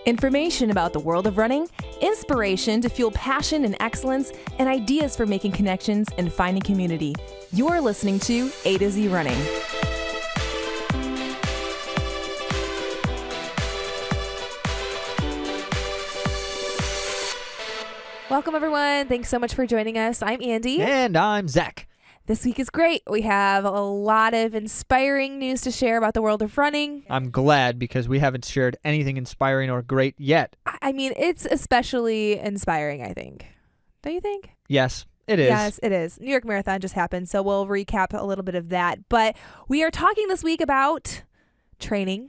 Information about the world of running, inspiration to fuel passion and excellence, and ideas for making connections and finding community. You're listening to A to Z Running. Welcome, everyone. Thanks so much for joining us. I'm Andy. And I'm Zach. This week is great. We have a lot of inspiring news to share about the world of running. I'm glad because we haven't shared anything inspiring or great yet. I mean, it's especially inspiring, I think. Don't you think? Yes, it is. Yes, it is. New York Marathon just happened, so we'll recap a little bit of that. But we are talking this week about training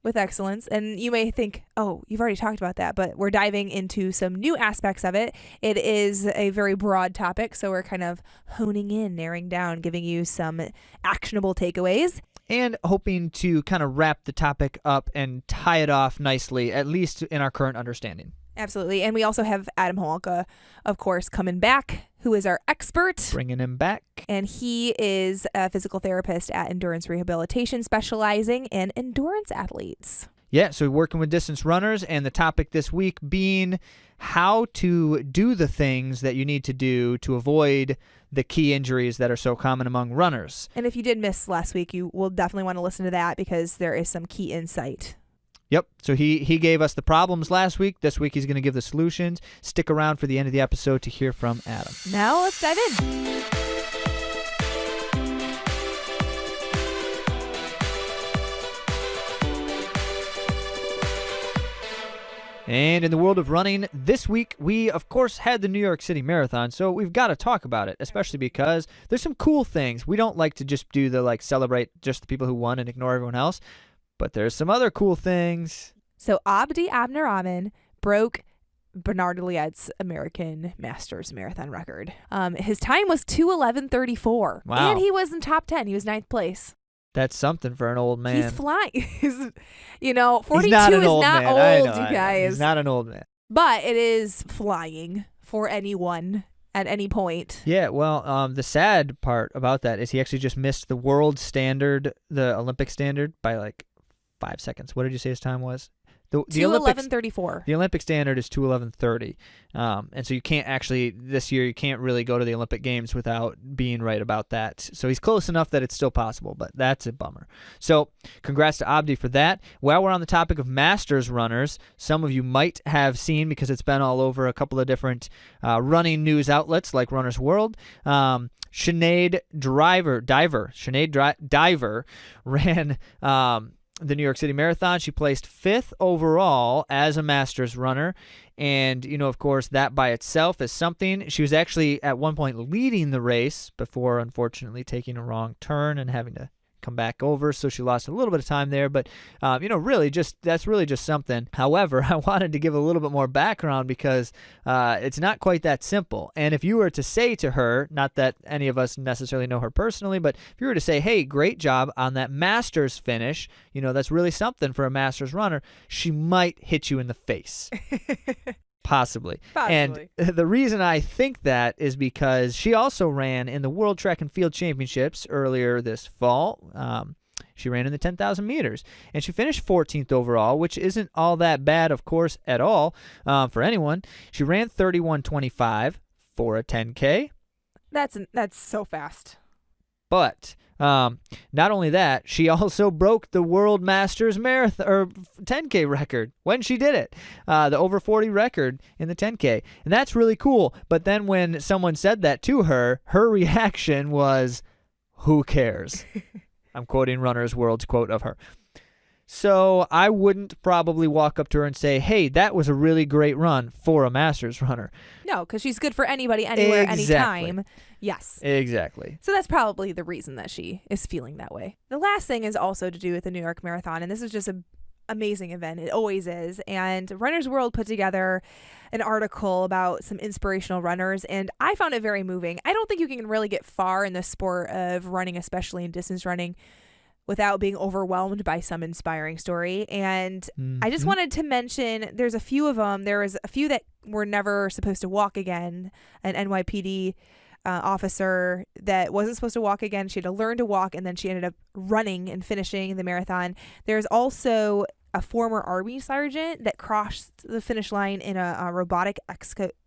with excellence. And you may think, oh, you've already talked about that, but we're diving into some new aspects of it. It is a very broad topic, so we're kind of honing in, narrowing down, giving you some actionable takeaways. And hoping to kind of wrap the topic up and tie it off nicely, at least in our current understanding. Absolutely. And we also have Adam Holka, of course, coming back, who is our expert. Bringing him back. And he is a physical therapist at Endurance Rehabilitation, specializing in endurance athletes. Yeah, so working with distance runners, and the topic this week being how to do the things that you need to do to avoid the key injuries that are so common among runners. And if you did miss last week, you will definitely want to listen to that because there is some key insight. Yep. So he gave us the problems last week. This week he's going to give the solutions. Stick around for the end of the episode to hear from Adam. Now let's dive in. And in the world of running, this week we, of course, had the New York City Marathon, so we've got to talk about it, especially because there's some cool things. We don't like to just do the, celebrate just the people who won and ignore everyone else. But there's some other cool things. So Abdi Abderrahman broke Bernard Liet's American Masters Marathon record. His time was 2:11:34. Wow. And he was in top 10. He was 9th place. That's something for an old man. He's flying. 42 He's not is an old not man. old, I know, you guys. He's not an old man. But it is flying for anyone at any point. Yeah, well, the sad part about that is he actually just missed the world standard, the Olympic standard, by 5 seconds. What did you say his time was? The 2:11:34. The Olympic standard is 2:11:30. And so you can't actually, this year, you can't really go to the Olympic Games without being right about that. So he's close enough that it's still possible, but that's a bummer. So congrats to Abdi for that. While we're on the topic of Masters runners, some of you might have seen, because it's been all over a couple of different running news outlets like Runner's World, Sinead Diver ran the New York City Marathon. She placed 5th overall as a Masters runner. And, of course, that by itself is something. She was actually at one point leading the race before, unfortunately, taking a wrong turn and having to come back over. So she lost a little bit of time there. But, that's really just something. However, I wanted to give a little bit more background because it's not quite that simple. And if you were to say to her, not that any of us necessarily know her personally, but if you were to say, hey, great job on that Masters finish, that's really something for a Masters runner, she might hit you in the face. Possibly. And the reason I think that is because she also ran in the World Track and Field Championships earlier this fall. She ran in the 10,000 meters, and she finished 14th overall, which isn't all that bad, of course, at all for anyone. She ran 31:25 for a 10K. That's so fast. But not only that, she also broke the World Masters Marathon or 10K record when she did it, the over 40 record in the 10K. And that's really cool. But then when someone said that to her, her reaction was, who cares? I'm quoting Runner's World's quote of her. So I wouldn't probably walk up to her and say, hey, that was a really great run for a Masters runner. No, because she's good for anybody, anywhere, anytime. Yes. Exactly. So that's probably the reason that she is feeling that way. The last thing is also to do with the New York Marathon, and this is just an amazing event. It always is. And Runner's World put together an article about some inspirational runners, and I found it very moving. I don't think you can really get far in the sport of running, especially in distance running, without being overwhelmed by some inspiring story. And I just wanted to mention, there's a few of them. There was a few that were never supposed to walk again. An NYPD officer that wasn't supposed to walk again. She had to learn to walk, and then she ended up running and finishing the marathon. There's also a former Army sergeant that crossed the finish line in a robotic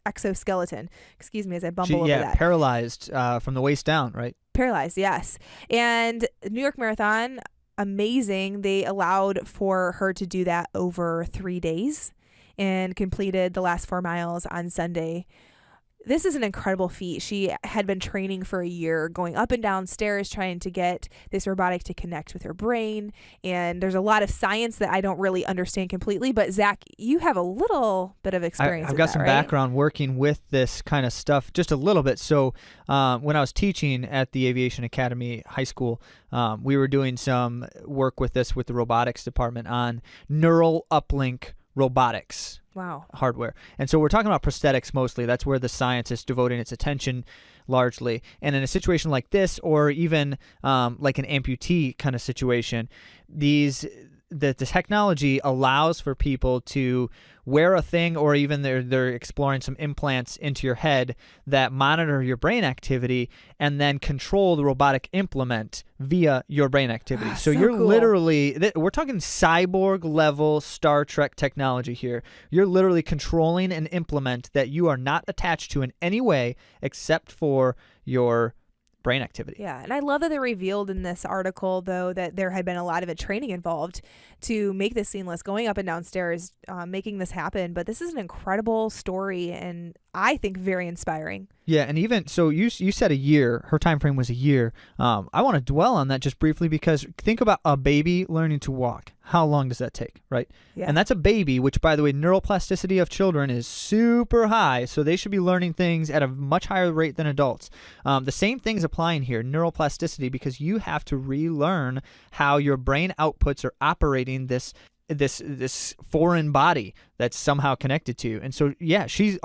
exoskeleton. Excuse me as I bumble over that. Paralyzed from the waist down, right? Paralyzed, yes. And New York Marathon, amazing. They allowed for her to do that over 3 days and completed the last 4 miles on Sunday. This is an incredible feat. She had been training for a year, going up and down stairs, trying to get this robotic to connect with her brain. And there's a lot of science that I don't really understand completely. But Zach, you have a little bit of experience. I've got some right? background working with this kind of stuff, just a little bit. So when I was teaching at the Aviation Academy High School, we were doing some work with this with the robotics department on neural uplink robotics. Wow. Hardware. And so we're talking about prosthetics mostly. That's where the science is devoting its attention largely. And in a situation like this, or even like an amputee kind of situation, the technology allows for people to wear a thing, or even they're exploring some implants into your head that monitor your brain activity and then control the robotic implement via your brain activity. So you're cool. literally, we're talking cyborg level Star Trek technology here. You're literally controlling an implement that you are not attached to in any way except for your brain activity. Yeah, and I love that they revealed in this article, though, that there had been a lot of training involved to make this seamless, going up and down stairs, making this happen. But this is an incredible story, and I think very inspiring. Yeah, and even so, you said a year. Her time frame was a year. I want to dwell on that just briefly, because think about a baby learning to walk. How long does that take, right? Yeah. And that's a baby, which, by the way, neuroplasticity of children is super high, so they should be learning things at a much higher rate than adults. The same thing's applying here, neuroplasticity, because you have to relearn how your brain outputs are operating this foreign body that's somehow connected to you. And so, yeah, she's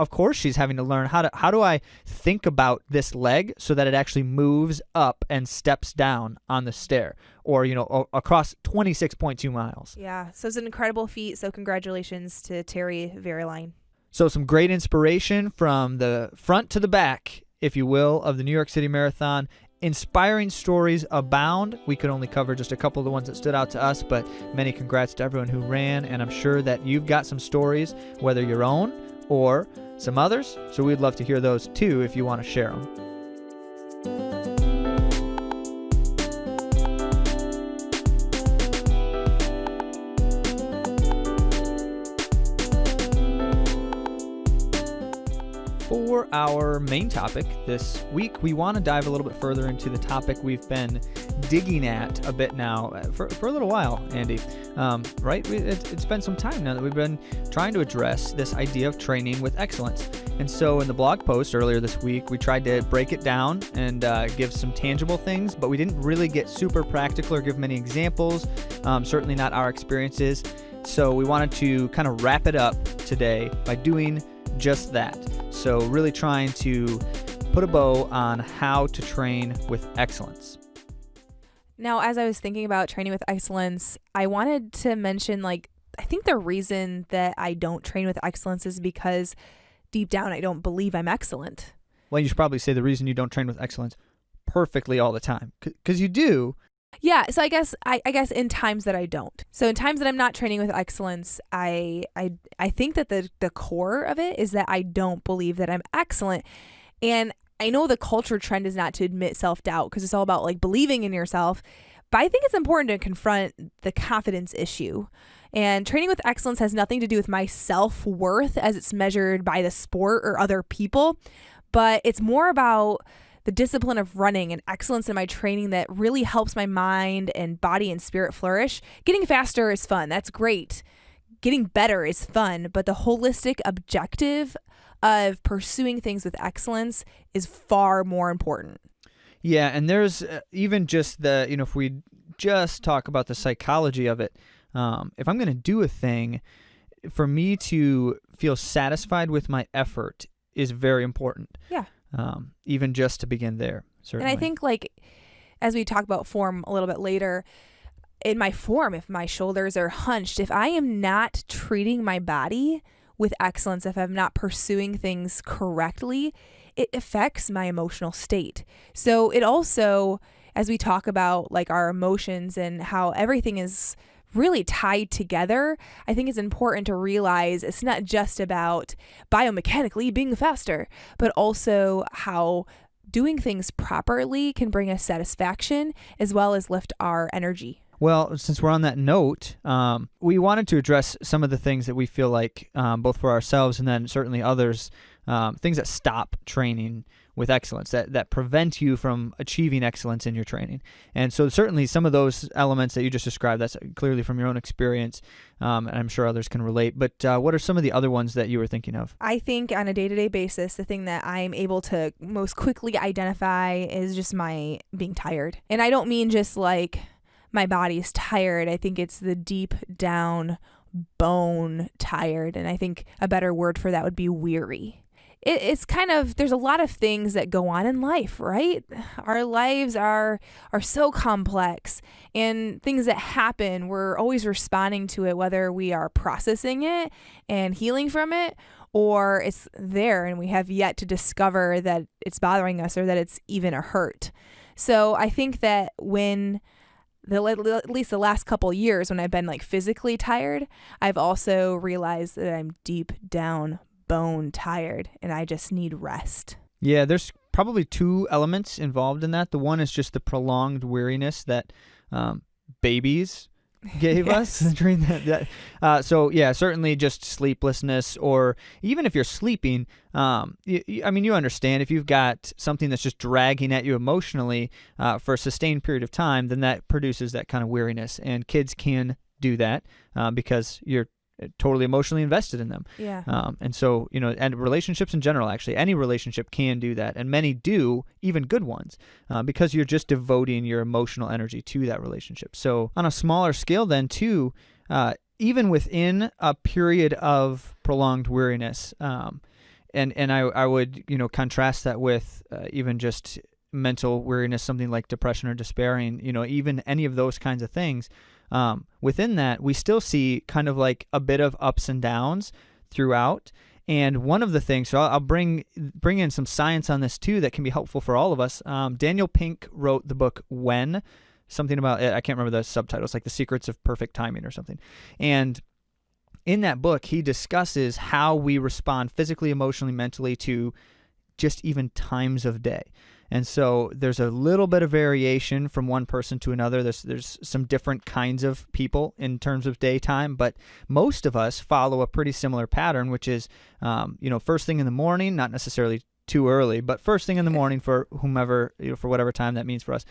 having to learn how do I think about this leg so that it actually moves up and steps down on the stair, or, across 26.2 miles. Yeah, so it's an incredible feat. So congratulations to Terry Veriline. So some great inspiration from the front to the back, if you will, of the New York City Marathon. Inspiring stories abound. We could only cover just a couple of the ones that stood out to us, but many congrats to everyone who ran, and I'm sure that you've got some stories, whether your own or some others, so we'd love to hear those too if you want to share them. 'For our main topic this week, we want to dive a little bit further into the topic we've been digging at a bit now for a little while, Andy. Right? It's been some time now that we've been trying to address this idea of training with excellence. And so in the blog post earlier this week, we tried to break it down and give some tangible things, but we didn't really get super practical or give many examples, certainly not our experiences. So we wanted to kind of wrap it up today by doing just that. So really trying to put a bow on how to train with excellence. Now, as I was thinking about training with excellence, I wanted to mention, I think the reason that I don't train with excellence is because deep down I don't believe I'm excellent. Well, you should probably say the reason you don't train with excellence perfectly all the time, because you do. Yeah, so I guess in times that I don't. So in times that I'm not training with excellence, I think that the core of it is that I don't believe that I'm excellent. And I know the culture trend is not to admit self-doubt, because it's all about believing in yourself. But I think it's important to confront the confidence issue. And training with excellence has nothing to do with my self-worth as it's measured by the sport or other people, but it's more about the discipline of running and excellence in my training that really helps my mind and body and spirit flourish. Getting faster is fun. That's great. Getting better is fun, but the holistic objective of pursuing things with excellence is far more important. Yeah, and there's even just if we just talk about the psychology of it, if I'm going to do a thing, for me to feel satisfied with my effort is very important. Yeah. Even just to begin there, certainly. And I think as we talk about form a little bit later, in my form, if my shoulders are hunched, if I am not treating my body with excellence, if I'm not pursuing things correctly, it affects my emotional state. So it also, as we talk about our emotions and how everything is really tied together, I think it's important to realize it's not just about biomechanically being faster, but also how doing things properly can bring us satisfaction as well as lift our energy. Well, since we're on that note, we wanted to address some of the things that we feel like, both for ourselves and then certainly others, things that stop training with excellence, that prevent you from achieving excellence in your training. And so certainly some of those elements that you just described, that's clearly from your own experience, and I'm sure others can relate. But what are some of the other ones that you were thinking of? I think on a day-to-day basis, the thing that I'm able to most quickly identify is just my being tired. And I don't mean just like my body's tired. I think it's the deep down bone tired. And I think a better word for that would be weary. It's kind of, there's a lot of things that go on in life, right? Our lives are so complex, and things that happen, we're always responding to it, whether we are processing it and healing from it, or it's there and we have yet to discover that it's bothering us or that it's even a hurt. So I think that when at least the last couple years when I've been like physically tired, I've also realized that I'm deep down bone tired and I just need rest. Yeah, there's probably two elements involved in that. The one is just the prolonged weariness that babies gave us during that. So yeah, certainly just sleeplessness, or even if you're sleeping, I mean, you understand if you've got something that's just dragging at you emotionally for a sustained period of time, then that produces that kind of weariness. And kids can do that because you're totally emotionally invested in them. Yeah. And so, and relationships in general, actually, any relationship can do that. And many do, even good ones, because you're just devoting your emotional energy to that relationship. So on a smaller scale then too, even within a period of prolonged weariness, and I would, contrast that with even just mental weariness, something like depression or despairing, even any of those kinds of things. Within that, we still see kind of like a bit of ups and downs throughout. And one of the things, so I'll bring in some science on this too that can be helpful for all of us. Daniel Pink wrote the book When, something about, I can't remember the subtitle, it's like The Secrets of Perfect Timing or something. And in that book, he discusses how we respond physically, emotionally, mentally to just even times of day. And so there's a little bit of variation from one person to another. There's some different kinds of people in terms of daytime, but most of us follow a pretty similar pattern, which is, first thing in the morning, not necessarily too early, but first thing in the morning for whomever, for whatever time that means for us,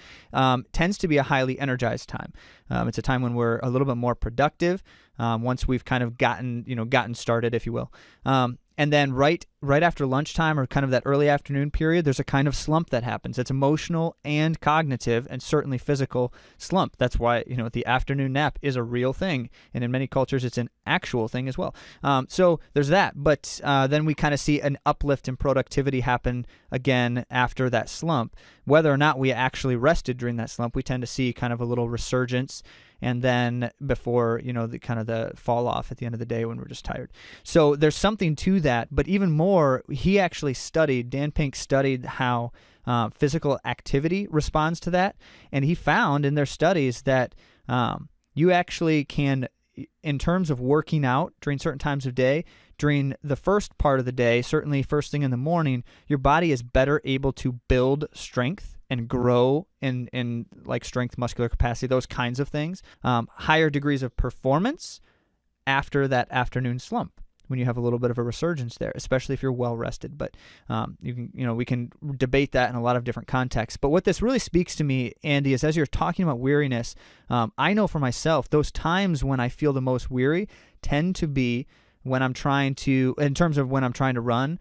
tends to be a highly energized time. It's a time when we're a little bit more productive once we've kind of gotten started, if you will. And then right after lunchtime, or kind of that early afternoon period, there's a kind of slump that happens. It's emotional and cognitive and certainly physical slump. That's why, the afternoon nap is a real thing. And in many cultures, it's an actual thing as well. So there's that. But then we kind of see an uplift in productivity happen again after that slump. Whether or not we actually rested during that slump, we tend to see kind of a little resurgence. And then before, the kind of the fall off at the end of the day when we're just tired. So there's something to that. But even more, Dan Pink studied how physical activity responds to that. And he found in their studies that you actually can, in terms of working out during certain times of day, during the first part of the day, certainly first thing in the morning, your body is better able to build strength and grow in like strength, muscular capacity, those kinds of things. Higher degrees of performance after that afternoon slump, when you have a little bit of a resurgence there, especially if you're well rested. But we can debate that in a lot of different contexts. But what this really speaks to me, Andy, is as you're talking about weariness, I know for myself, those times when I feel the most weary tend to be when I'm trying to run,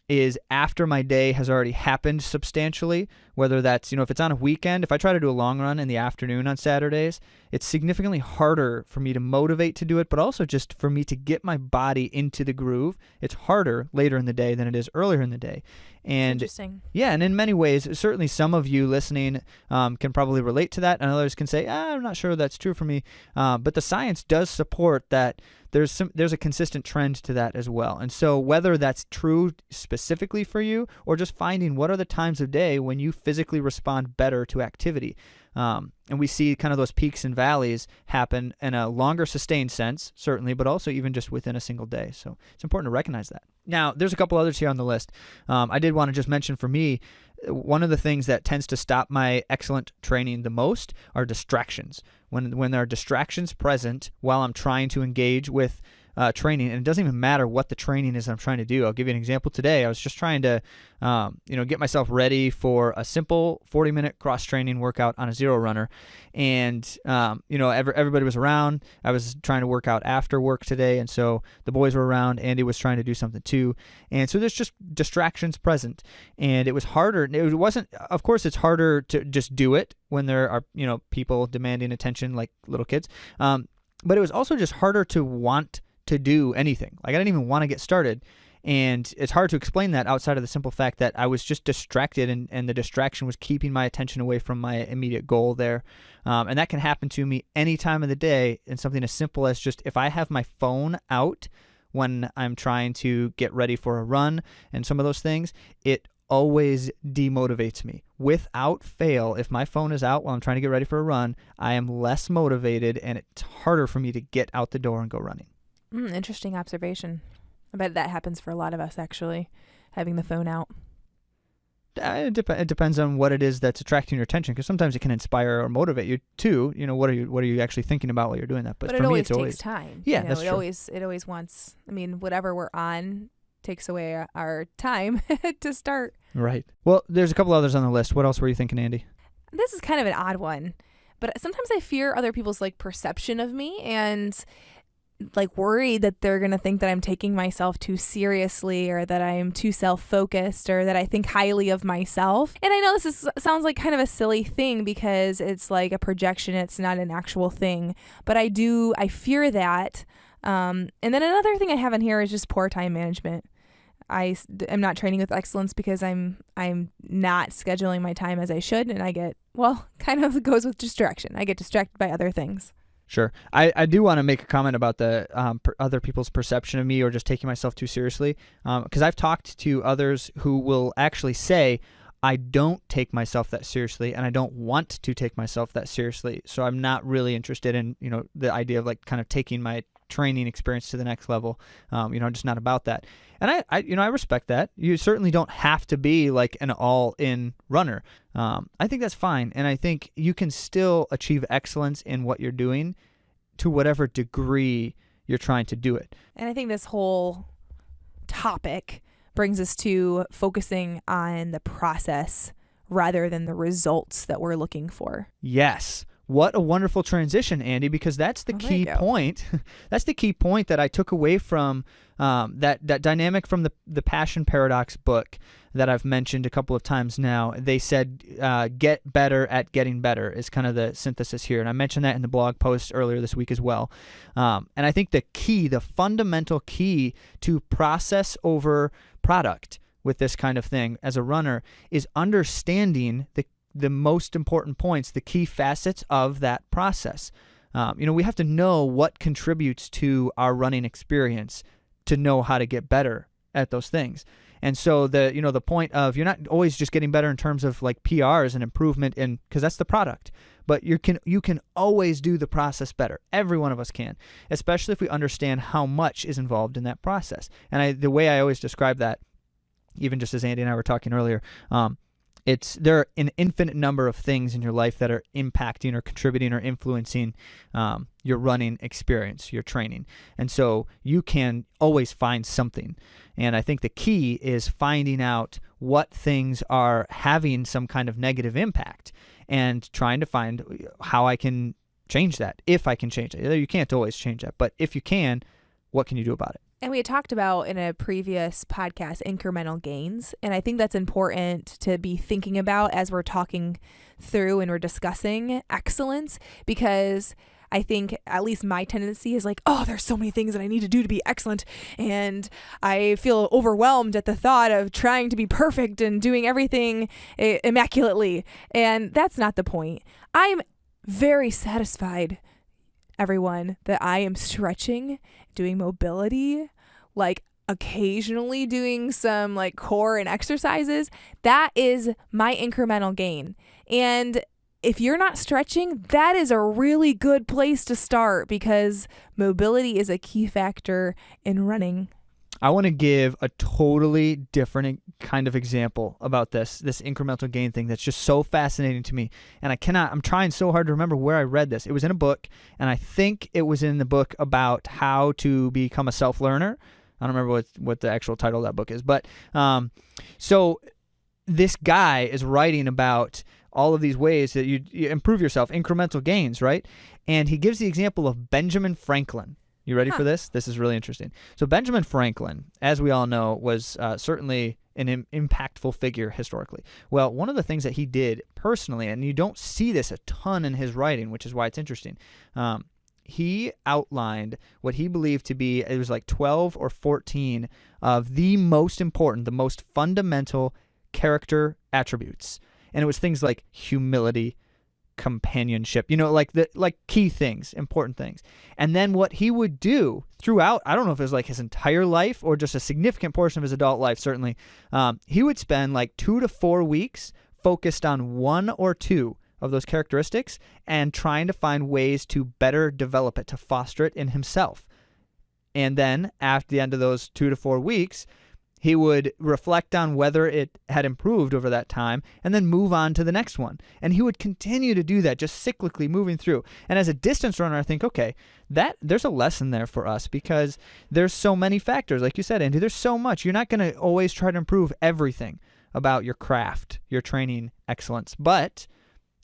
is after my day has already happened substantially, whether that's, if it's on a weekend. If I try to do a long run in the afternoon on Saturdays, it's significantly harder for me to motivate to do it, but also just for me to get my body into the groove. It's harder later in the day than it is earlier in the day. And interesting. Yeah, and in many ways, certainly some of you listening can probably relate to that, and others can say, I'm not sure that's true for me. But the science does support that there's a consistent trend to that as well. And so whether that's true specifically for you, or just finding what are the times of day when you physically respond better to activity. And we see kind of those peaks and valleys happen in a longer sustained sense, certainly, but also even just within a single day. So it's important to recognize that. Now, there's a couple others here on the list. I did want to just mention, for me, one of the things that tends to stop my excellent training the most are distractions. When there are distractions present while I'm trying to engage with training, and it doesn't even matter what the training is I'm trying to do. I'll give you an example today. I was just trying to, get myself ready for a simple 40-minute cross-training workout on a zero runner, and everybody was around. I was trying to work out after work today, and so the boys were around. Andy was trying to do something too, and so there's just distractions present, and it was harder. It wasn't, of course, it's harder to just do it when there are people demanding attention like little kids, but it was also just harder to want to do anything. Like, I didn't even want to get started. And it's hard to explain that outside of the simple fact that I was just distracted, and the distraction was keeping my attention away from my immediate goal there. And that can happen to me any time of the day, and something as simple as just if I have my phone out when I'm trying to get ready for a run and some of those things, it always demotivates me. Without fail, if my phone is out while I'm trying to get ready for a run, I am less motivated, and it's harder for me to get out the door and go running. Interesting observation. I bet that happens for a lot of us, actually, having the phone out. It depends on what it is that's attracting your attention, because sometimes it can inspire or motivate you too. What are you actually thinking about while you're doing that? But for it me, always it's takes always time. Yeah, that's true. It always wants. Whatever we're on takes away our time to start. Right. Well, there's a couple others on the list. What else were you thinking, Andy? This is kind of an odd one, but sometimes I fear other people's perception of me, and worried that they're going to think that I'm taking myself too seriously, or that I'm too self-focused, or that I think highly of myself. And I know this sounds like kind of a silly thing, because it's like a projection. It's not an actual thing, but I fear that. And then another thing I have in here is just poor time management. I am not training with excellence because I'm not scheduling my time as I should, and I get, kind of goes with distraction. I get distracted by other things. Sure. I do want to make a comment about the other people's perception of me, or just taking myself too seriously, because I've talked to others who will actually say, I don't take myself that seriously, and I don't want to take myself that seriously. So I'm not really interested in, the idea of kind of taking my training experience to the next level. Just not about that. And I respect that. You certainly don't have to be like an all-in runner. I think that's fine. And I think you can still achieve excellence in what you're doing to whatever degree you're trying to do it. And I think this whole topic brings us to focusing on the process rather than the results that we're looking for. Yes. What a wonderful transition, Andy, because that's the key point. That's the key point that I took away from that dynamic from the Passion Paradox book that I've mentioned a couple of times now. They said, get better at getting better is kind of the synthesis here. And I mentioned that in the blog post earlier this week as well. And I think the fundamental key to process over product with this kind of thing as a runner is understanding the most important points, the key facets of that process. We have to know what contributes to our running experience to know how to get better at those things. And so the point of, you're not always just getting better in terms of PRs and improvement because that's the product, but you can always do the process better. Every one of us can, especially if we understand how much is involved in that process. And the way I always describe that, even just as Andy and I were talking earlier, there are an infinite number of things in your life that are impacting or contributing or influencing your running experience, your training. And so you can always find something. And I think the key is finding out what things are having some kind of negative impact and trying to find how I can change that, if I can change it. You can't always change that, but if you can, what can you do about it? And we had talked about in a previous podcast incremental gains. And I think that's important to be thinking about as we're talking through and we're discussing excellence, because I think at least my tendency is there's so many things that I need to do to be excellent. And I feel overwhelmed at the thought of trying to be perfect and doing everything immaculately. And that's not the point. I'm very satisfied, everyone, that I am stretching, doing mobility occasionally doing some like core and exercises, that is my incremental gain. And if you're not stretching, that is a really good place to start, because mobility is a key factor in running. I want to give a totally different kind of example about this incremental gain thing that's just so fascinating to me. And I'm trying so hard to remember where I read this. It was in a book, and I think it was in the book about how to become a self-learner. I don't remember what the actual title of that book is. But so this guy is writing about all of these ways that you improve yourself, incremental gains, right? And he gives the example of Benjamin Franklin. You ready for this? This is really interesting. So Benjamin Franklin, as we all know, was certainly an impactful figure historically. Well, one of the things that he did personally, and you don't see this a ton in his writing, which is why it's interesting, he outlined what he believed to be, it was like 12 or 14 of the most important, the most fundamental character attributes. And it was things like humility, companionship, like key things, important things. And then what he would do throughout, I don't know if it was like his entire life or just a significant portion of his adult life, certainly, he would spend like 2 to 4 weeks focused on 1 or 2 of those characteristics and trying to find ways to better develop it, to foster it in himself. And then after the end of those 2 to 4 weeks, he would reflect on whether it had improved over that time and then move on to the next one. And he would continue to do that, just cyclically moving through. And as a distance runner, I think, okay, there's a lesson there for us, because there's so many factors. Like you said, Andy, there's so much. You're not going to always try to improve everything about your craft, your training excellence. But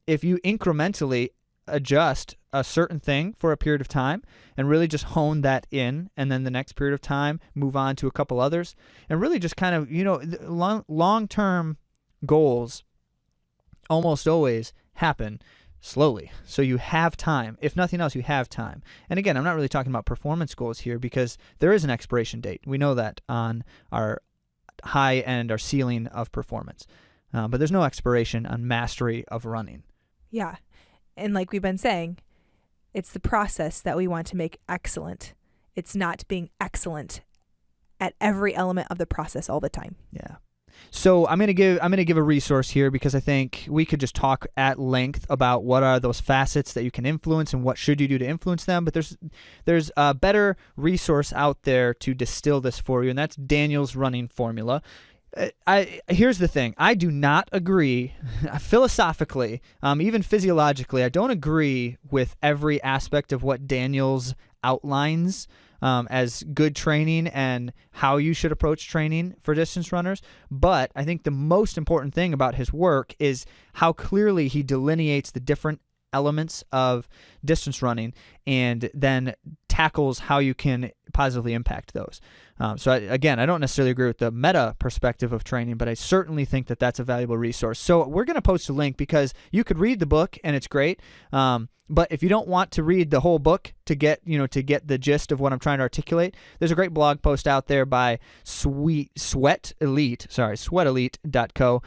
if you incrementally adjust a certain thing for a period of time and really just hone that in, and then the next period of time move on to a couple others, and really just kind of, long-term goals almost always happen slowly. So you have time. If nothing else, you have time. And again, I'm not really talking about performance goals here, because there is an expiration date. We know that on our high end, our ceiling of performance. But there's no expiration on mastery of running. Yeah. And like we've been saying, it's the process that we want to make excellent. It's not being excellent at every element of the process all the time. Yeah. So I'm gonna give a resource here, because I think we could just talk at length about what are those facets that you can influence and what should you do to influence them. But there's a better resource out there to distill this for you, and that's Daniel's running formula. Here's the thing. I do not agree philosophically, even physiologically. I don't agree with every aspect of what Daniels outlines as good training and how you should approach training for distance runners. But I think the most important thing about his work is how clearly he delineates the different elements of distance running and then tackles how you can positively impact those. I don't necessarily agree with the meta perspective of training, but I certainly think that that's a valuable resource. So we're going to post a link, because you could read the book and it's great. But if you don't want to read the whole book to get the gist of what I'm trying to articulate, there's a great blog post out there by sweatelite.co.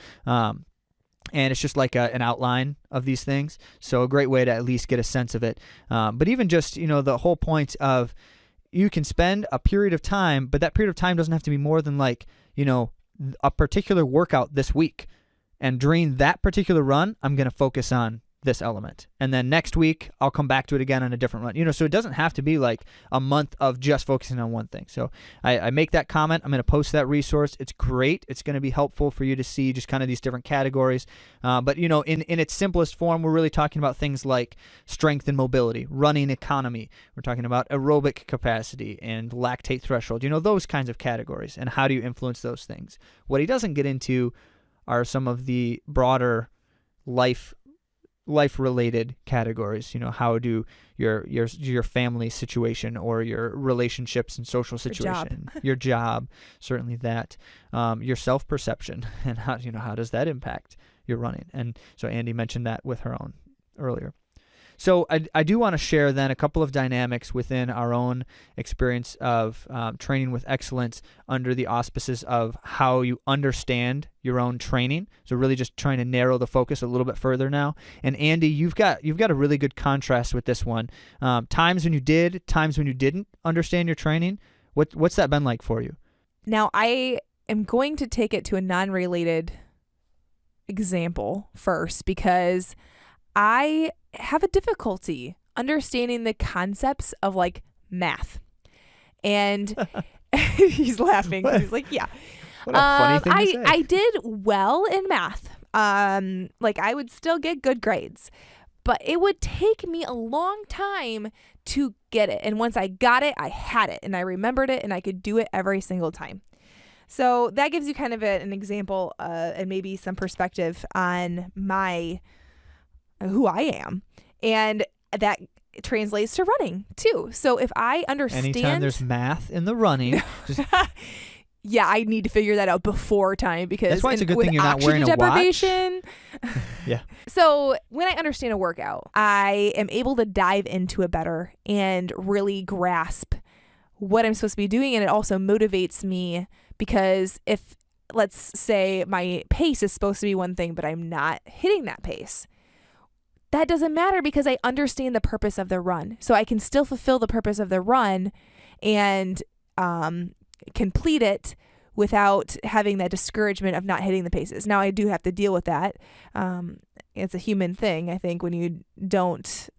And it's just like an outline of these things. So a great way to at least get a sense of it. But even just, the whole point of, you can spend a period of time, but that period of time doesn't have to be more than a particular workout this week. And during that particular run, I'm going to focus on this element. And then next week, I'll come back to it again on a different run. So it doesn't have to be like a month of just focusing on one thing. So I make that comment. I'm going to post that resource. It's great. It's going to be helpful for you to see just kind of these different categories. But, in its simplest form, we're really talking about things like strength and mobility, running economy. We're talking about aerobic capacity and lactate threshold, those kinds of categories. And how do you influence those things? What he doesn't get into are some of the broader life-related categories. How do your family situation or your relationships and social situation, your job, certainly that, your self-perception, and how does that impact your running? And so Andy mentioned that with her own earlier. So I do want to share then a couple of dynamics within our own experience of training with excellence under the auspices of how you understand your own training. So really just trying to narrow the focus a little bit further now. And Andy, you've got a really good contrast with this one. Times when you did, times when you didn't understand your training. What's that been like for you? Now, I am going to take it to a non-related example first because I have a difficulty understanding the concepts of like math. And he's laughing because he's like, yeah. What a funny thing to say. I did well in math. Like I would still get good grades, but it would take me a long time to get it. And once I got it, I had it and I remembered it and I could do it every single time. So that gives you kind of an example and maybe some perspective on who I am. And that translates to running too. So if I understand... Anytime there's math in the running... Yeah, I need to figure that out before time because that's why it's a good thing you're not wearing a deprivation, watch. Yeah. So when I understand a workout, I am able to dive into it better and really grasp what I'm supposed to be doing. And it also motivates me because if, let's say, my pace is supposed to be one thing, but I'm not hitting that pace, that doesn't matter because I understand the purpose of the run. So I can still fulfill the purpose of the run and complete it without having that discouragement of not hitting the paces. Now I do have to deal with that. It's a human thing, I think, when you don't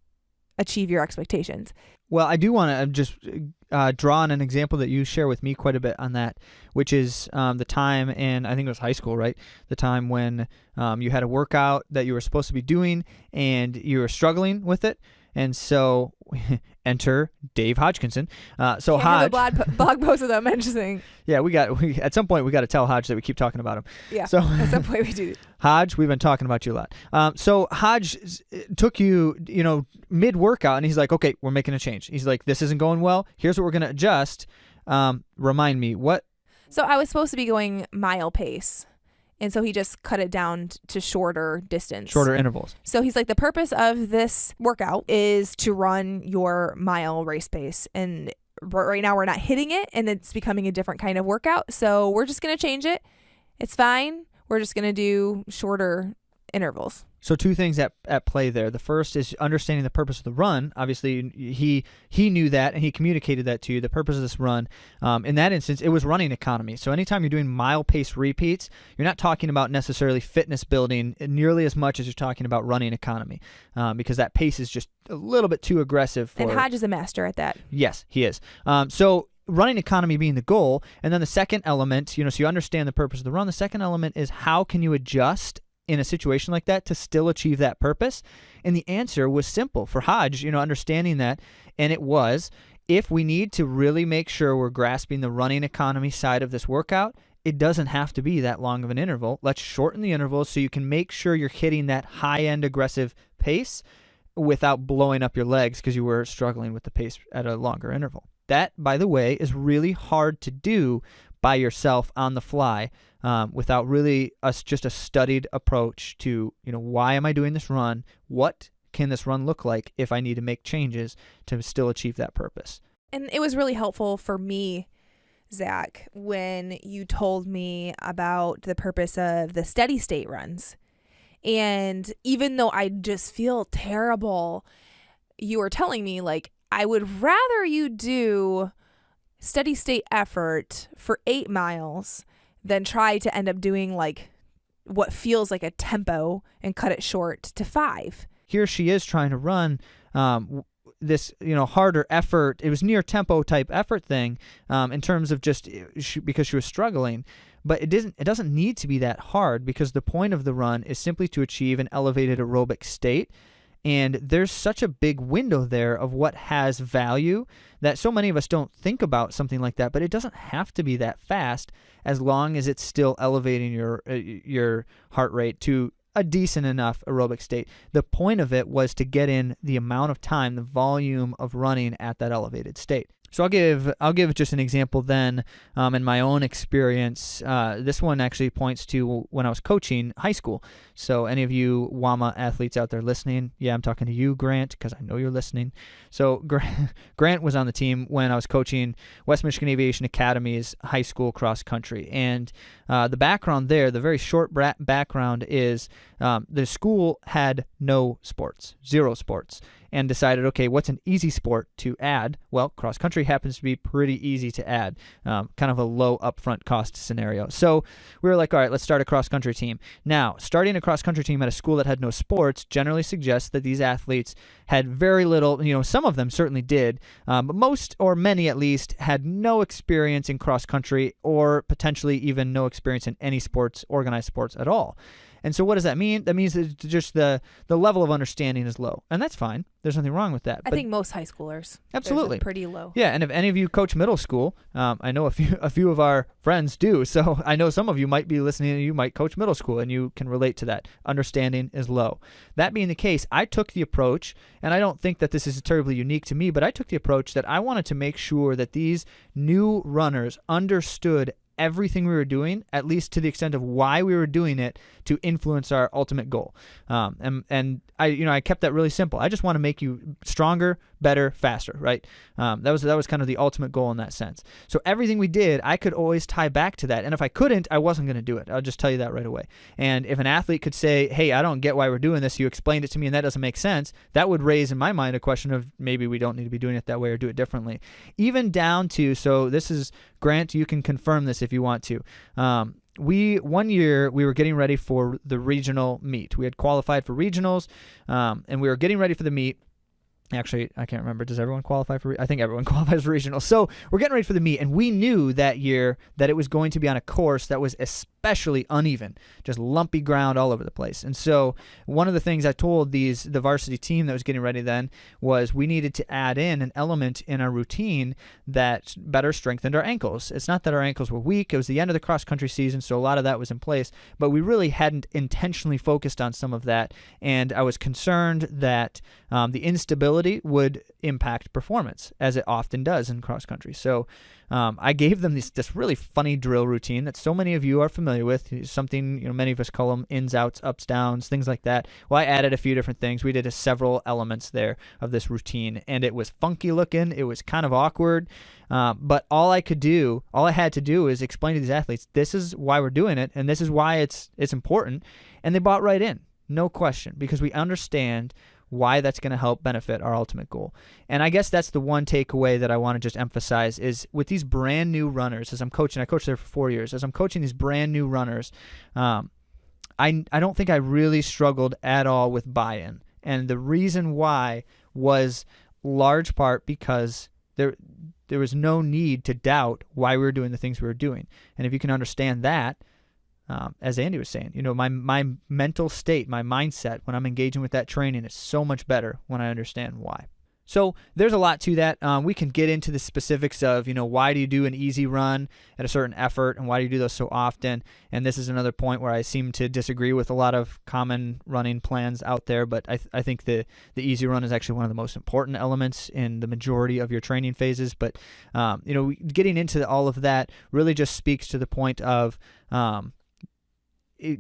achieve your expectations. Well, I do want to just draw on an example that you share with me quite a bit on that, which is the time in, I think it was high school, right? The time when you had a workout that you were supposed to be doing and you were struggling with it. And so enter Dave Hodgkinson. So Hodge, have a blog post of them mentioning. Yeah, at some point we got to tell Hodge that we keep talking about him. Yeah, so at some point we do. Hodge, we've been talking about you a lot. So Hodge took you, mid workout, and he's like, "Okay, we're making a change." He's like, "This isn't going well. Here's what we're gonna adjust." Remind me what. So I was supposed to be going mile pace. And so he just cut it down to shorter distance. Shorter intervals. So he's like, the purpose of this workout is to run your mile race pace. And right now we're not hitting it and it's becoming a different kind of workout. So we're just going to change it. It's fine. We're just going to do shorter intervals. So two things at play there. The first is understanding the purpose of the run. Obviously, he knew that and he communicated that to you, the purpose of this run. In that instance, it was running economy. So anytime you're doing mile pace repeats, you're not talking about necessarily fitness building nearly as much as you're talking about running economy because that pace is just a little bit too aggressive. And Hodge is a master at that. Yes, he is. So running economy being the goal. And then the second element, so you understand the purpose of the run. The second element is how can you adjust in a situation like that to still achieve that purpose? And the answer was simple for Hodge, understanding that. And it was, if we need to really make sure we're grasping the running economy side of this workout, it doesn't have to be that long of an interval. Let's shorten the intervals so you can make sure you're hitting that high-end aggressive pace without blowing up your legs because you were struggling with the pace at a longer interval. That, by the way, is really hard to do by yourself on the fly without really just a studied approach to, why am I doing this run? What can this run look like if I need to make changes to still achieve that purpose? And it was really helpful for me, Zach, when you told me about the purpose of the steady state runs. And even though I just feel terrible, you were telling me, like, I would rather you do steady state effort for 8 miles than try to end up doing like what feels like a tempo and cut it short to 5. Here she is trying to run this, harder effort. It was near tempo type effort thing in terms of just because she was struggling. But it doesn't need to be that hard because the point of the run is simply to achieve an elevated aerobic state. And there's such a big window there of what has value that so many of us don't think about something like that. But it doesn't have to be that fast as long as it's still elevating your heart rate to a decent enough aerobic state. The point of it was to get in the amount of time, the volume of running at that elevated state. So I'll give just an example then in my own experience. This one actually points to when I was coaching high school. So any of you WAMA athletes out there listening, yeah, I'm talking to you, Grant, because I know you're listening. So Grant was on the team when I was coaching West Michigan Aviation Academy's high school cross country. And the background there, the very short background is the school had no sports, 0 sports. and decided, okay, what's an easy sport to add? Well, cross country happens to be pretty easy to add, kind of a low upfront cost scenario. So we were like, all right, let's start a cross country team. Now, starting a cross country team at a school that had no sports generally suggests that these athletes had very little, some of them certainly did, but most, or many at least, had no experience in cross country, or potentially even no experience in any sports, organized sports at all. And so what does that mean? That means that just the level of understanding is low. And that's fine. There's nothing wrong with that. I think most high schoolers. Absolutely. Pretty low. Yeah, and if any of you coach middle school, I know a few of our friends do. So I know some of you might be listening and you might coach middle school, and you can relate to that. Understanding is low. That being the case, I took the approach, and I don't think that this is terribly unique to me, but I took the approach that I wanted to make sure that these new runners understood everything we were doing, at least to the extent of why we were doing it, to influence our ultimate goal. And I kept that really simple. I just want to make you stronger, better, faster, right? That was kind of the ultimate goal in that sense. So everything we did, I could always tie back to that. And if I couldn't, I wasn't going to do it. I'll just tell you that right away. And if an athlete could say, hey, I don't get why we're doing this, you explained it to me and that doesn't make sense, that would raise in my mind a question of maybe we don't need to be doing it that way or do it differently. Even down to, so this is, Grant, you can confirm this if you want to. One year we were getting ready for the regional meet. We had qualified for regionals, and we were getting ready for the meet. Actually, I can't remember. Does everyone qualify for? I think everyone qualifies for regionals. So we're getting ready for the meet, and we knew that year that it was going to be on a course that was especially uneven, just lumpy ground all over the place. And so one of the things I told the varsity team that was getting ready then was we needed to add in an element in our routine that better strengthened our ankles. It's not that our ankles were weak. It was the end of the cross-country season, so a lot of that was in place, but we really hadn't intentionally focused on some of that, and I was concerned that the instability would impact performance, as it often does in cross-country. So I gave them this really funny drill routine that so many of you are familiar with, something, many of us call them ins, outs, ups, downs, things like that. Well, I added a few different things. We did several elements there of this routine, and it was funky looking. It was kind of awkward, but all I had to do is explain to these athletes, this is why we're doing it, and this is why it's important, and they bought right in, no question, because we understand why that's going to help benefit our ultimate goal. And I guess that's the one takeaway that I want to just emphasize is with these brand new runners, as I'm coaching, I coached there for 4 years, as I'm coaching these brand new runners, I don't think I really struggled at all with buy-in. And the reason why was large part because there was no need to doubt why we were doing the things we were doing. And if you can understand that, as Andy was saying, my mental state, my mindset when I'm engaging with that training is so much better when I understand why. So there's a lot to that. We can get into the specifics of, why do you do an easy run at a certain effort and why do you do those so often? And this is another point where I seem to disagree with a lot of common running plans out there, but I think the easy run is actually one of the most important elements in the majority of your training phases. But, getting into all of that really just speaks to the point of,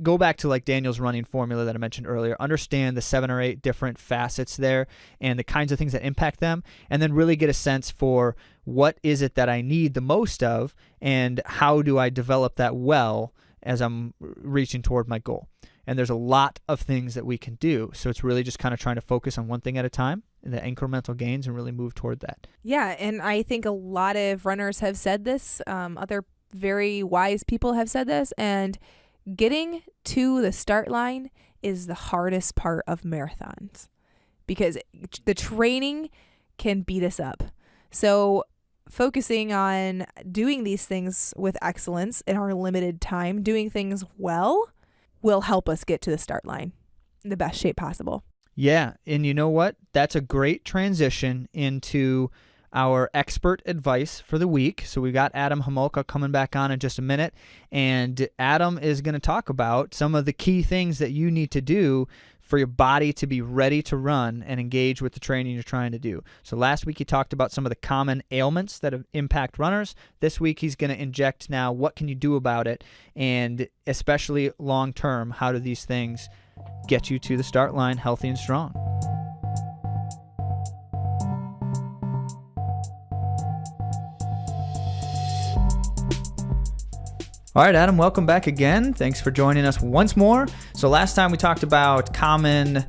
go back to like Daniel's running formula that I mentioned earlier, understand the 7 or 8 different facets there and the kinds of things that impact them, and then really get a sense for what is it that I need the most of and how do I develop that well as I'm reaching toward my goal. And there's a lot of things that we can do. So it's really just kind of trying to focus on one thing at a time, and the incremental gains, and really move toward that. Yeah, and I think a lot of runners have said this. Other very wise people have said this, and getting to the start line is the hardest part of marathons because the training can beat us up. So focusing on doing these things with excellence in our limited time, doing things well, will help us get to the start line in the best shape possible. Yeah, and you know what? That's a great transition into our expert advice for the week. So we got Adam Homolka coming back on in just a minute, and Adam is going to talk about some of the key things that you need to do for your body to be ready to run and engage with the training you're trying to do. So last week he talked about some of the common ailments that impact runners. This week he's going to inject now what can you do about it, and especially long term, how do these things get you to the start line healthy and strong? All right, Adam, welcome back again. Thanks for joining us once more. So last time we talked about common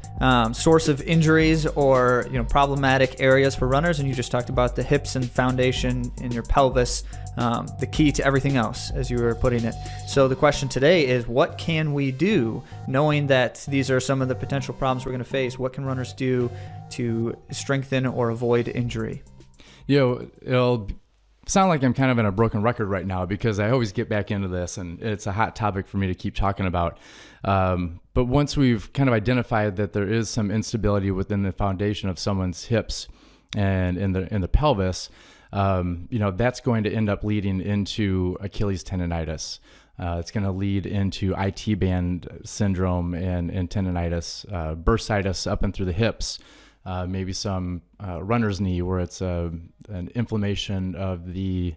source of injuries or problematic areas for runners, and you just talked about the hips and foundation in your pelvis, the key to everything else, as you were putting it. So the question today is, what can we do, knowing that these are some of the potential problems we're going to face? What can runners do to strengthen or avoid injury? It'll sound like I'm kind of in a broken record right now because I always get back into this and it's a hot topic for me to keep talking about. But once we've kind of identified that there is some instability within the foundation of someone's hips and in the pelvis, that's going to end up leading into Achilles tendonitis. It's going to lead into IT band syndrome and tendonitis, bursitis up and through the hips. Maybe some runner's knee where it's an inflammation of the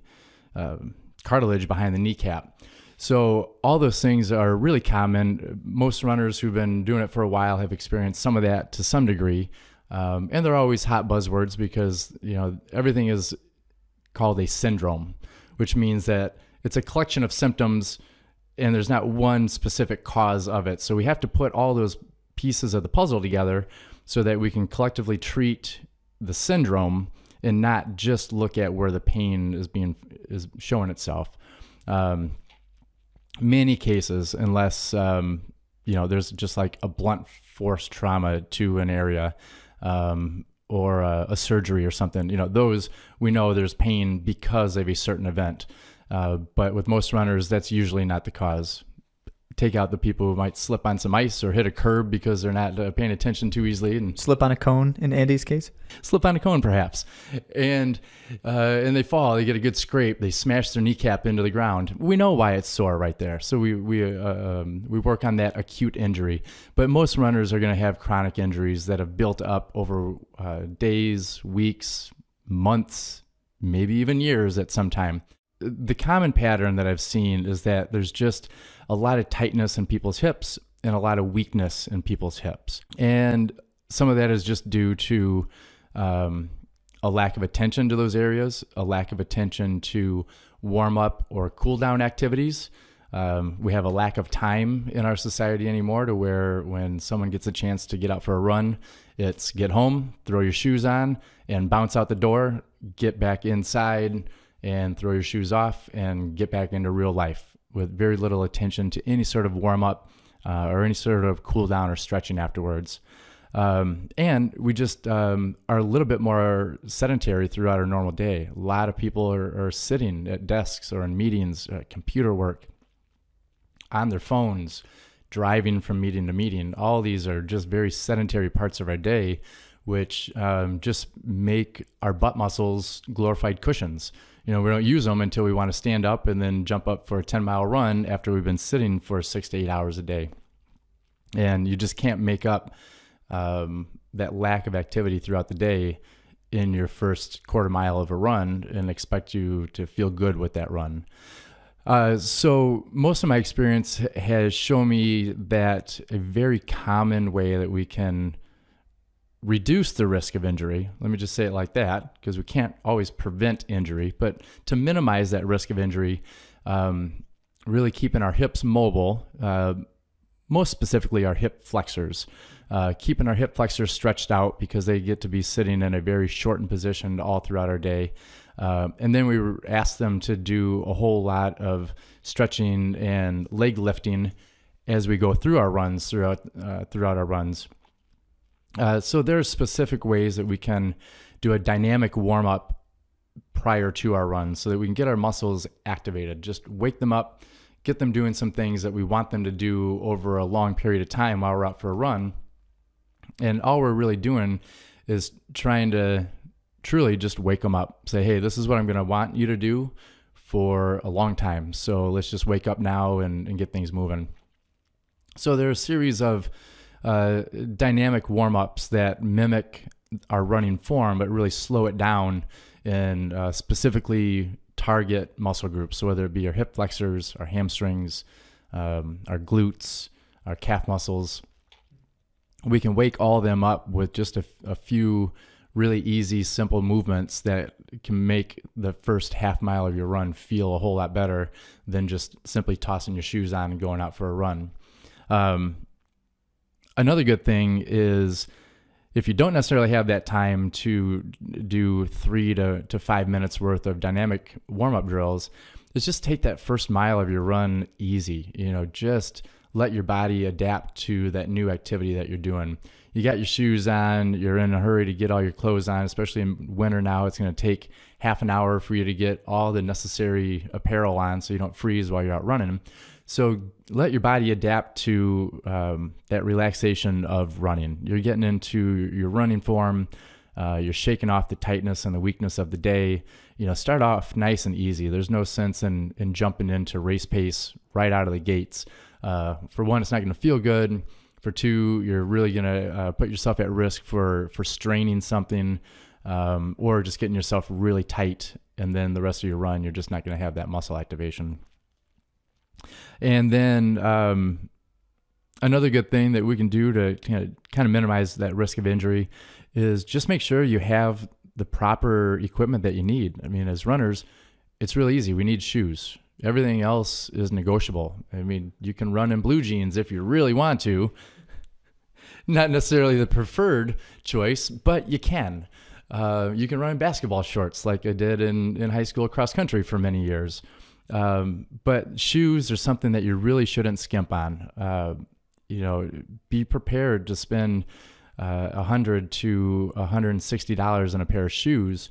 cartilage behind the kneecap. So all those things are really common. Most runners who've been doing it for a while have experienced some of that to some degree. And they're always hot buzzwords because, everything is called a syndrome, which means that it's a collection of symptoms and there's not one specific cause of it. So we have to put all those pieces of the puzzle together so that we can collectively treat the syndrome and not just look at where the pain is showing itself. Many cases, unless there's just like a blunt force trauma to an area, or a surgery or something, those we know there's pain because of a certain event. But with most runners, that's usually not the cause. Take out the people who might slip on some ice or hit a curb because they're not paying attention too easily, and slip on a cone in Andy's case. Slip on a cone, perhaps, and they fall. They get a good scrape. They smash their kneecap into the ground. We know why it's sore right there, so we work on that acute injury. But most runners are going to have chronic injuries that have built up over days, weeks, months, maybe even years at some time. The common pattern that I've seen is that there's just a lot of tightness in people's hips and a lot of weakness in people's hips. And some of that is just due to a lack of attention to those areas, a lack of attention to warm up or cool down activities. We have a lack of time in our society anymore to where when someone gets a chance to get out for a run, it's get home, throw your shoes on and bounce out the door, get back inside and throw your shoes off and get back into real life with very little attention to any sort of warm up or any sort of cool down or stretching afterwards. And we just are a little bit more sedentary throughout our normal day. A lot of people are sitting at desks or in meetings, computer work, on their phones, driving from meeting to meeting. All these are just very sedentary parts of our day, which just make our butt muscles glorified cushions. We don't use them until we want to stand up and then jump up for a 10-mile run after we've been sitting for 6 to 8 hours a day. And you just can't make up that lack of activity throughout the day in your first quarter mile of a run and expect you to feel good with that run. So most of my experience has shown me that a very common way that we can reduce the risk of injury, let me just say it like that, because we can't always prevent injury, but to minimize that risk of injury, really keeping our hips mobile, most specifically our hip flexors, keeping our hip flexors stretched out because they get to be sitting in a very shortened position all throughout our day. And then we ask them to do a whole lot of stretching and leg lifting as we go through our runs, throughout our runs. So there's specific ways that we can do a dynamic warm-up prior to our runs so that we can get our muscles activated, just wake them up, get them doing some things that we want them to do over a long period of time while we're out for a run. And all we're really doing is trying to truly just wake them up, say, hey, this is what I'm going to want you to do for a long time. So let's just wake up now and get things moving. So there are a series of dynamic warm-ups that mimic our running form, but really slow it down and specifically target muscle groups. So whether it be our hip flexors, our hamstrings, our glutes, our calf muscles, we can wake all of them up with just a few really easy, simple movements that can make the first half mile of your run feel a whole lot better than just simply tossing your shoes on and going out for a run. Another good thing is if you don't necessarily have that time to do 3 to 5 minutes worth of dynamic warm-up drills, is just take that first mile of your run easy. Just let your body adapt to that new activity that you're doing. You got your shoes on, you're in a hurry to get all your clothes on, especially in winter now. It's going to take half an hour for you to get all the necessary apparel on so you don't freeze while you're out running. So let your body adapt to that relaxation of running. You're getting into your running form. You're shaking off the tightness and the weakness of the day. Start off nice and easy. There's no sense in jumping into race pace right out of the gates. For one, it's not going to feel good. For two, you're really going to put yourself at risk for straining something or just getting yourself really tight. And then the rest of your run, you're just not going to have that muscle activation. And then another good thing that we can do to kind of minimize that risk of injury is just make sure you have the proper equipment that you need. I mean, as runners, it's really easy. We need shoes. Everything else is negotiable. I mean, you can run in blue jeans if you really want to. Not necessarily the preferred choice, but you can. You can run in basketball shorts like I did in high school cross country for many years. But shoes are something that you really shouldn't skimp on. Be prepared to spend $100 to $160 on a pair of shoes,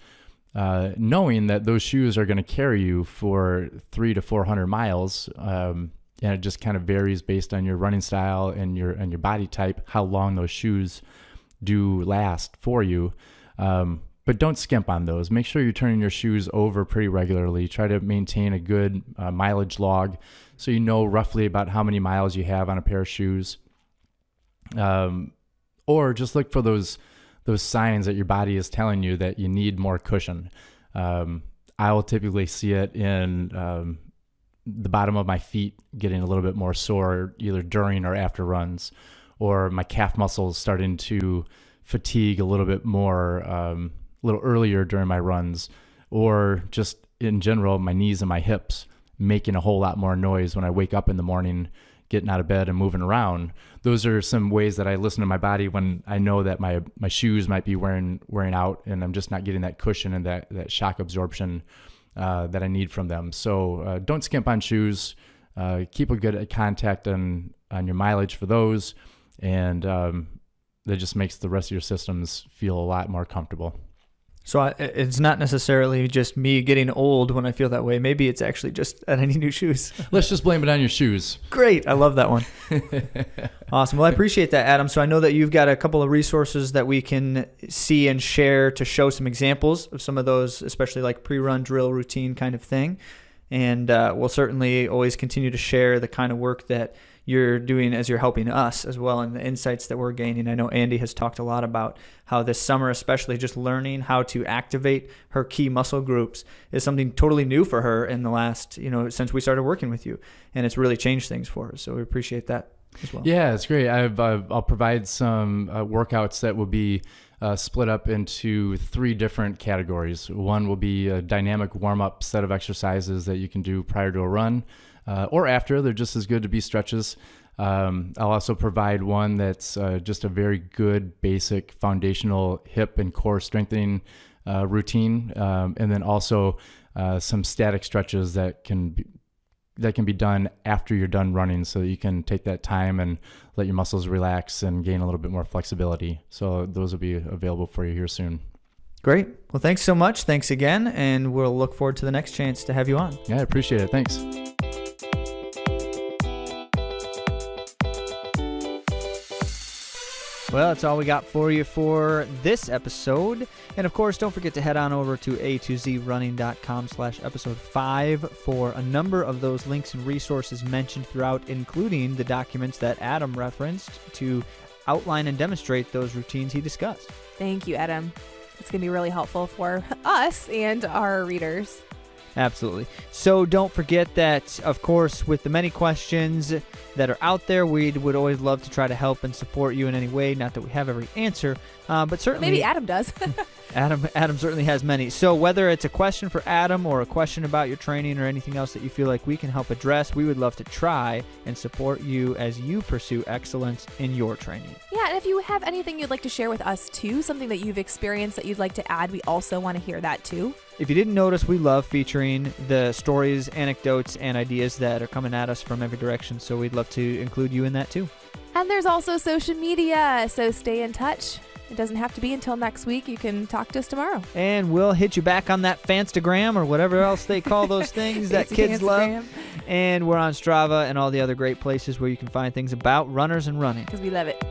knowing that those shoes are going to carry you for 300 to 400 miles. And it just kind of varies based on your running style and your body type, how long those shoes do last for you. But don't skimp on those. Make sure you're turning your shoes over pretty regularly. Try to maintain a good mileage log so you know roughly about how many miles you have on a pair of shoes. Or just look for those signs that your body is telling you that you need more cushion. I will typically see it in the bottom of my feet getting a little bit more sore either during or after runs, or my calf muscles starting to fatigue a little bit more a little earlier during my runs, or just in general, my knees and my hips making a whole lot more noise when I wake up in the morning, getting out of bed and moving around. Those are some ways that I listen to my body when I know that my shoes might be wearing out and I'm just not getting that cushion and that shock absorption that I need from them. So don't skimp on shoes. Keep a good contact on your mileage for those, and that just makes the rest of your systems feel a lot more comfortable. So it's not necessarily just me getting old when I feel that way. Maybe it's actually just that I need new shoes. Let's just blame it on your shoes. Great. I love that one. Awesome. Well, I appreciate that, Adam. So I know that you've got a couple of resources that we can see and share to show some examples of some of those, especially like pre-run drill routine kind of thing. And we'll certainly always continue to share the kind of work that you're doing as you're helping us as well, and the insights that we're gaining. I know Andy has talked a lot about how this summer, especially just learning how to activate her key muscle groups is something totally new for her in the last, since we started working with you, and it's really changed things for her. So we appreciate that as well. Yeah, it's great. I'll provide some workouts that will be split up into 3 different categories. One will be a dynamic warm-up set of exercises that you can do prior to a run. Or after. They're just as good to be stretches. I'll also provide one that's just a very good basic foundational hip and core strengthening routine, and then also some static stretches that can be done after you're done running, so that you can take that time and let your muscles relax and gain a little bit more flexibility. So those will be available for you here soon. Great. Well, thanks so much. Thanks again, and we'll look forward to the next chance to have you on. Yeah, I appreciate it. Thanks. Well, that's all we got for you for this episode. And of course, don't forget to head on over to AtoZrunning.com/episode 5 for a number of those links and resources mentioned throughout, including the documents that Adam referenced to outline and demonstrate those routines he discussed. Thank you, Adam. It's going to be really helpful for us and our readers. Absolutely. So don't forget that, of course, with the many questions that are out there, we would always love to try to help and support you in any way. Not that we have every answer, but certainly... Maybe Adam does. Adam certainly has many. So whether it's a question for Adam or a question about your training or anything else that you feel like we can help address, we would love to try and support you as you pursue excellence in your training. Yeah, and if you have anything you'd like to share with us too, something that you've experienced that you'd like to add, we also want to hear that too. If you didn't notice, we love featuring the stories, anecdotes, and ideas that are coming at us from every direction, so we'd love to include you in that too. And there's also social media, so stay in touch. It doesn't have to be until next week. You can talk to us tomorrow. And we'll hit you back on that Fanstagram or whatever else they call those things that kids love. And we're on Strava and all the other great places where you can find things about runners and running. Because we love it.